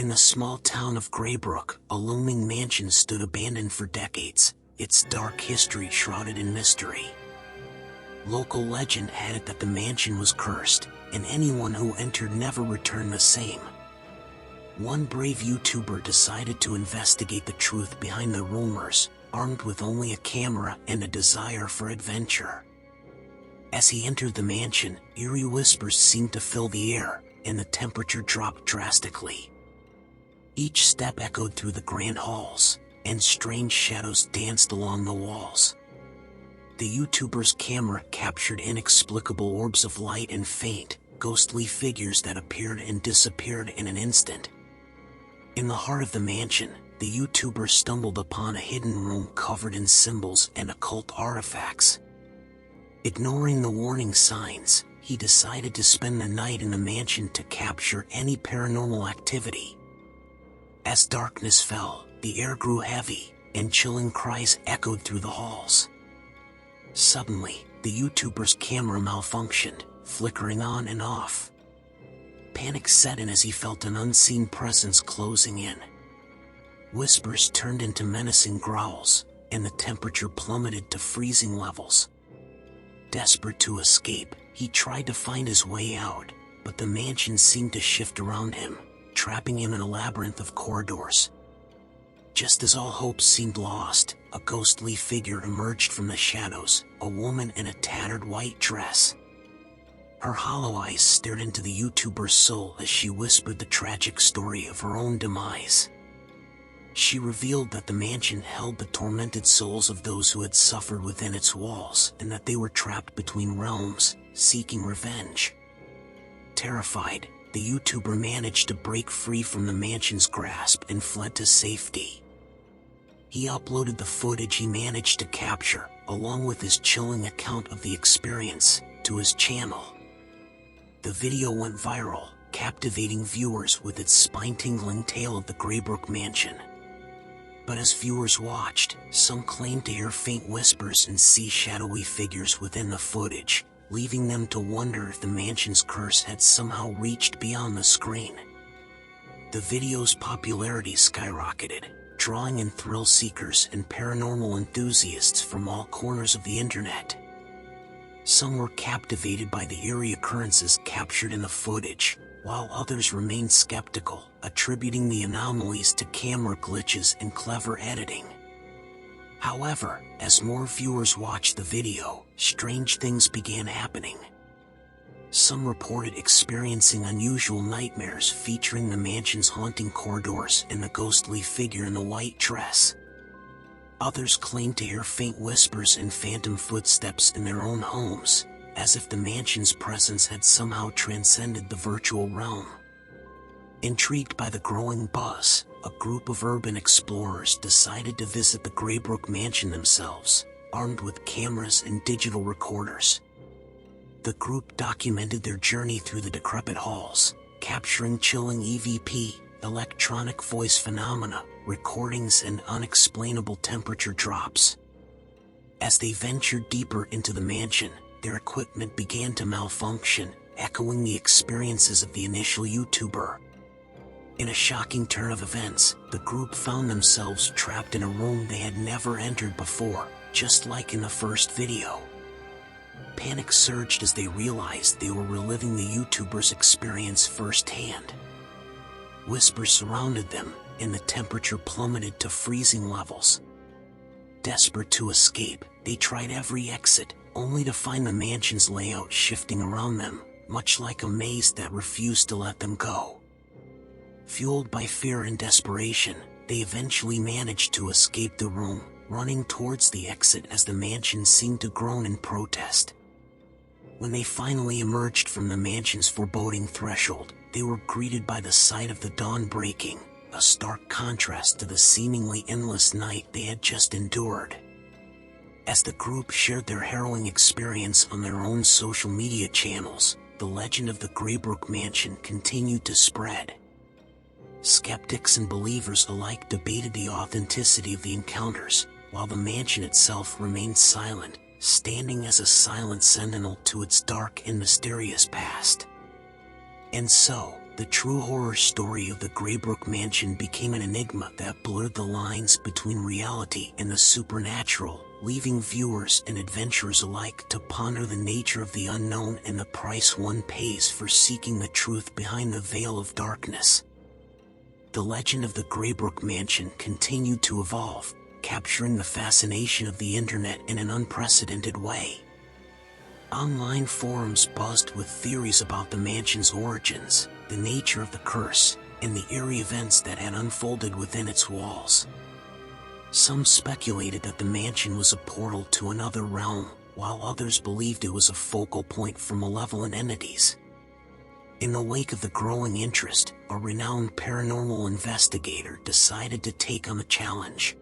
In the small town of Graybrook, a looming mansion stood abandoned for decades, its dark history shrouded in mystery. Local legend had it that the mansion was cursed, and anyone who entered never returned the same. One brave YouTuber decided to investigate the truth behind the rumors, armed with only a camera and a desire for adventure. As he entered the mansion, eerie whispers seemed to fill the air, and the temperature dropped drastically. Each step echoed through the grand halls, and strange shadows danced along the walls. The YouTuber's camera captured inexplicable orbs of light and faint, ghostly figures that appeared and disappeared in an instant. In the heart of the mansion, the YouTuber stumbled upon a hidden room covered in symbols and occult artifacts. Ignoring the warning signs, he decided to spend the night in the mansion to capture any paranormal activity. As darkness fell, the air grew heavy, and chilling cries echoed through the halls. Suddenly, the YouTuber's camera malfunctioned, flickering on and off. Panic set in as he felt an unseen presence closing in. Whispers turned into menacing growls, and the temperature plummeted to freezing levels. Desperate to escape, he tried to find his way out, but the mansion seemed to shift around him, trapping him in a labyrinth of corridors. Just as all hope seemed lost, a ghostly figure emerged from the shadows, a woman in a tattered white dress. Her hollow eyes stared into the YouTuber's soul as she whispered the tragic story of her own demise. She revealed that the mansion held the tormented souls of those who had suffered within its walls, and that they were trapped between realms, seeking revenge. Terrified, the YouTuber managed to break free from the mansion's grasp and fled to safety. He uploaded the footage he managed to capture, along with his chilling account of the experience, to his channel. The video went viral, captivating viewers with its spine-tingling tale of the Graybrook mansion. But as viewers watched, some claimed to hear faint whispers and see shadowy figures within the footage, leaving them to wonder if the mansion's curse had somehow reached beyond the screen. The video's popularity skyrocketed, drawing in thrill seekers and paranormal enthusiasts from all corners of the internet. Some were captivated by the eerie occurrences captured in the footage, while others remained skeptical, attributing the anomalies to camera glitches and clever editing. However, as more viewers watched the video, strange things began happening. Some reported experiencing unusual nightmares featuring the mansion's haunting corridors and the ghostly figure in the white dress. Others claimed to hear faint whispers and phantom footsteps in their own homes, as if the mansion's presence had somehow transcended the virtual realm. Intrigued by the growing buzz, a group of urban explorers decided to visit the Graybrook mansion themselves, armed with cameras and digital recorders. The group documented their journey through the decrepit halls, capturing chilling EVP, electronic voice phenomena, recordings, and unexplainable temperature drops. As they ventured deeper into the mansion, their equipment began to malfunction, echoing the experiences of the initial YouTuber. In a shocking turn of events, the group found themselves trapped in a room they had never entered before, just like in the first video. Panic surged as they realized they were reliving the YouTuber's experience firsthand. Whispers surrounded them, and the temperature plummeted to freezing levels. Desperate to escape, they tried every exit, only to find the mansion's layout shifting around them, much like a maze that refused to let them go. Fueled by fear and desperation, they eventually managed to escape the room, running towards the exit as the mansion seemed to groan in protest. When they finally emerged from the mansion's foreboding threshold, they were greeted by the sight of the dawn breaking, a stark contrast to the seemingly endless night they had just endured. As the group shared their harrowing experience on their own social media channels, the legend of the Graybrook mansion continued to spread. Skeptics and believers alike debated the authenticity of the encounters, while the mansion itself remained silent, standing as a silent sentinel to its dark and mysterious past. And so, The true horror story of the Graybrook mansion became an enigma that blurred the lines between reality and the supernatural, leaving viewers and adventurers alike to ponder the nature of the unknown and the price one pays for seeking the truth behind the veil of darkness. The legend of the Graybrook mansion continued to evolve, capturing the fascination of the internet in an unprecedented way. Online forums buzzed with theories about the mansion's origins, the nature of the curse, and the eerie events that had unfolded within its walls. Some speculated that the mansion was a portal to another realm, while others believed it was a focal point for malevolent entities. In the wake of the growing interest, a renowned paranormal investigator decided to take on the challenge.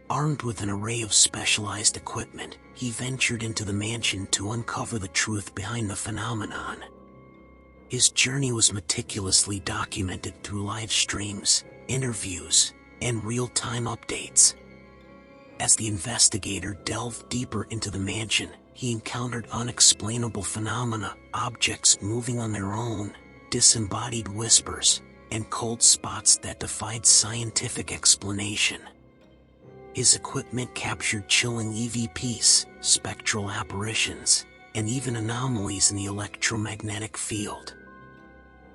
Armed with an array of specialized equipment, he ventured into the mansion to uncover the truth behind the phenomenon. His journey was meticulously documented through live streams, interviews, and real-time updates. As the investigator delved deeper into the mansion, he encountered unexplainable phenomena, objects moving on their own, disembodied whispers, and cold spots that defied scientific explanation. His equipment captured chilling EVPs, spectral apparitions, and even anomalies in the electromagnetic field.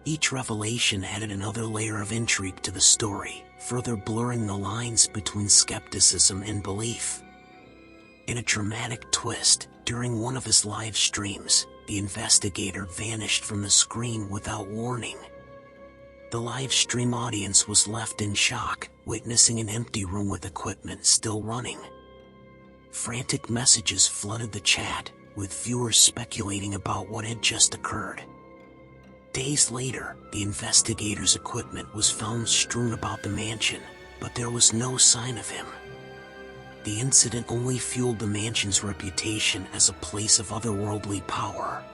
Each revelation added another layer of intrigue to the story, further blurring the lines between skepticism and belief. In a dramatic twist, during one of his live streams, the investigator vanished from the screen without warning. The live stream audience was left in shock, witnessing an empty room with equipment still running. Frantic messages flooded the chat, with viewers speculating about what had just occurred. Days later, the investigator's equipment was found strewn about the mansion, but there was no sign of him. The incident only fueled the mansion's reputation as a place of otherworldly power.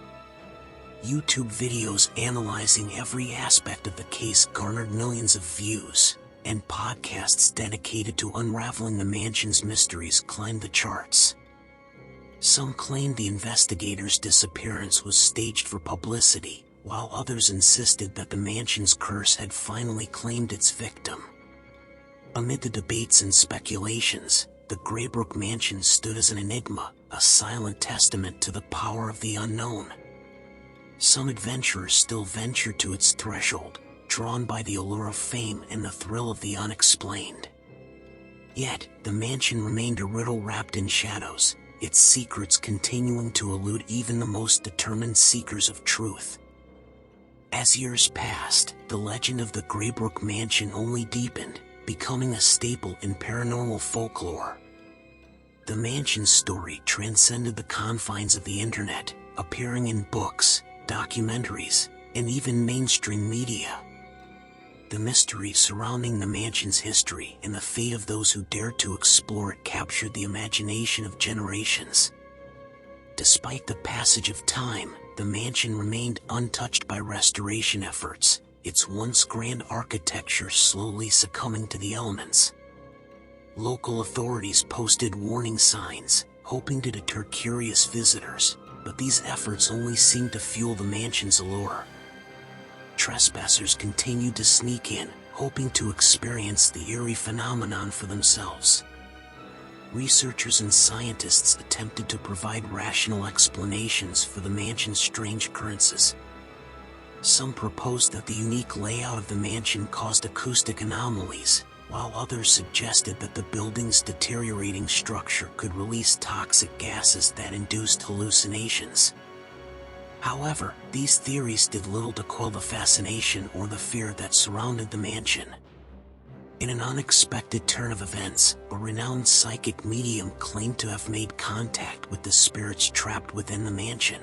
YouTube videos analyzing every aspect of the case garnered millions of views, and podcasts dedicated to unraveling the mansion's mysteries climbed the charts. Some claimed the investigator's disappearance was staged for publicity, while others insisted that the mansion's curse had finally claimed its victim. Amid the debates and speculations, the Graybrook mansion stood as an enigma, a silent testament to the power of the unknown. Some adventurers still venture to its threshold, drawn by the allure of fame and the thrill of the unexplained. Yet, the mansion remained a riddle wrapped in shadows, its secrets continuing to elude even the most determined seekers of truth. As years passed, the legend of the Graybrook mansion only deepened, becoming a staple in paranormal folklore. The mansion's story transcended the confines of the internet, appearing in books, documentaries, and even mainstream media. The mystery surrounding the mansion's history and the fate of those who dared to explore it captured the imagination of generations. Despite the passage of time, the mansion remained untouched by restoration efforts, its once grand architecture slowly succumbing to the elements. Local authorities posted warning signs, hoping to deter curious visitors, but these efforts only seemed to fuel the mansion's allure. Trespassers continued to sneak in, hoping to experience the eerie phenomenon for themselves. Researchers and scientists attempted to provide rational explanations for the mansion's strange occurrences. Some proposed that the unique layout of the mansion caused acoustic anomalies, while others suggested that the building's deteriorating structure could release toxic gases that induced hallucinations. However, these theories did little to quell the fascination or the fear that surrounded the mansion. In an unexpected turn of events, a renowned psychic medium claimed to have made contact with the spirits trapped within the mansion.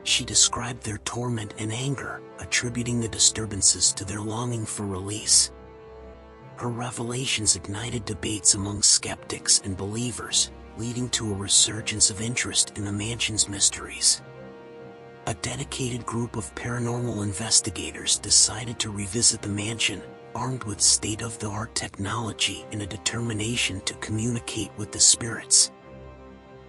She described their torment and anger, attributing the disturbances to their longing for release. Her revelations ignited debates among skeptics and believers, leading to a resurgence of interest in the mansion's mysteries. A dedicated group of paranormal investigators decided to revisit the mansion, armed with state-of-the-art technology and a determination to communicate with the spirits.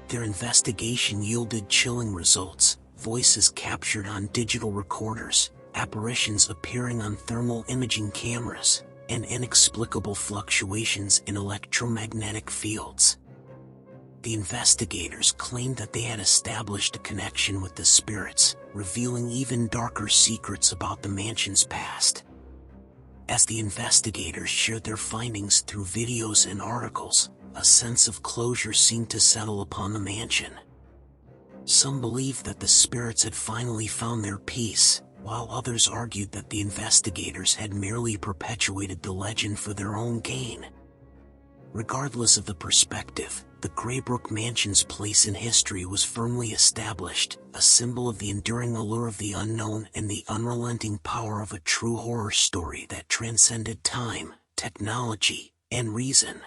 Their investigation yielded chilling results, voices captured on digital recorders, apparitions appearing on thermal imaging cameras, and inexplicable fluctuations in electromagnetic fields. The investigators claimed that they had established a connection with the spirits, revealing even darker secrets about the mansion's past. As the investigators shared their findings through videos and articles, a sense of closure seemed to settle upon the mansion. Some believed that the spirits had finally found their peace, while others argued that the investigators had merely perpetuated the legend for their own gain. Regardless of the perspective, the Graybrook Mansion's place in history was firmly established, a symbol of the enduring allure of the unknown and the unrelenting power of a true horror story that transcended time, technology, and reason.